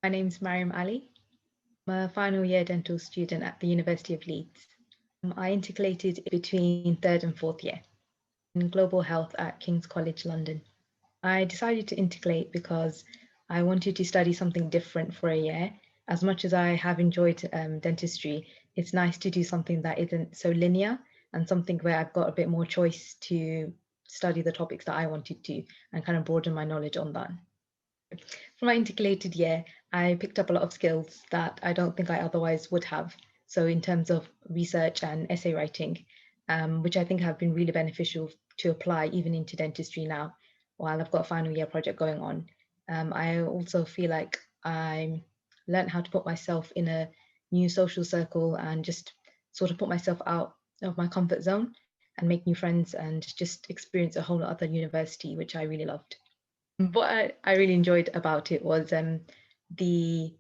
My name's Maryam Ali. I'm a final year dental student at the University of Leeds. I intercalated between third and fourth year in global health at King's College London. I decided to intercalate because I wanted to study something different for a year. As much as I have enjoyed dentistry, it's nice to do something that isn't so linear and something where I've got a bit more choice to study the topics that I wanted to and kind of broaden my knowledge on that. For my intercalated year, I picked up a lot of skills that I don't think I otherwise would have. So in terms of research and essay writing, which I think have been really beneficial to apply even into dentistry now, while I've got a final year project going on. I also feel like I learned how to put myself in a new social circle and just sort of put myself out of my comfort zone and make new friends and just experience a whole other university, which I really loved. What I really enjoyed about it was the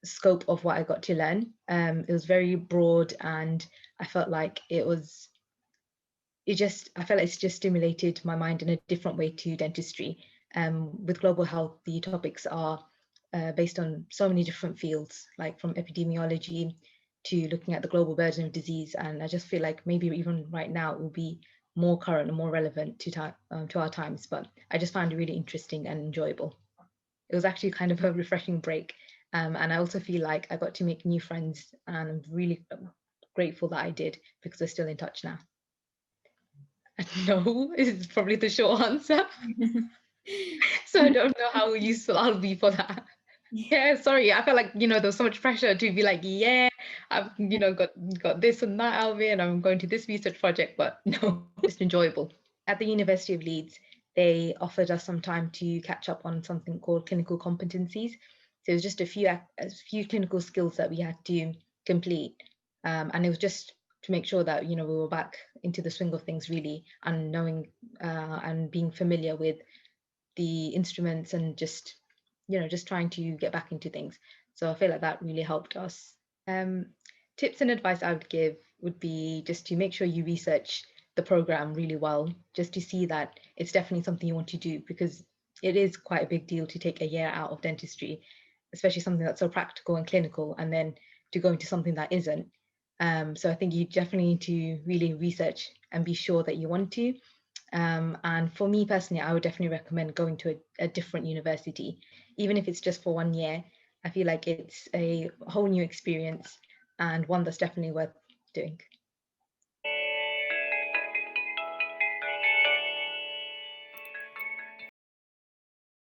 scope of what I got to learn. It was very broad, and I felt like I felt like it's just stimulated my mind in a different way to dentistry. With global health, the topics are based on so many different fields, like from epidemiology to looking at the global burden of disease. And I just feel like maybe even right now it will be more current and more relevant to our times. But I just found it really interesting and enjoyable. It was actually kind of a refreshing break. And I also feel like I got to make new friends, and I'm really grateful that I did because we're still in touch now. No is probably the short answer. So I don't know how useful I'll be for that. Yeah, sorry. I felt like, there was so much pressure to be like, yeah, I've, got this and that out of it, and I'm going to this research project, but no, it's enjoyable. At the University of Leeds, they offered us some time to catch up on something called clinical competencies. So it was just a few clinical skills that we had to complete. And it was just to make sure that, we were back into the swing of things really, and knowing and being familiar with the instruments and just trying to get back into things. So I feel like that really helped us. Um, Tips and advice I would give would be just to make sure you research the program really well, just to see that it's definitely something you want to do, because it is quite a big deal to take a year out of dentistry, especially something that's so practical and clinical, and then to go into something that isn't. So I think you definitely need to really research and be sure that you want to. And for me personally, I would definitely recommend going to a different university, even if it's just for 1 year. I feel like it's a whole new experience and one that's definitely worth doing.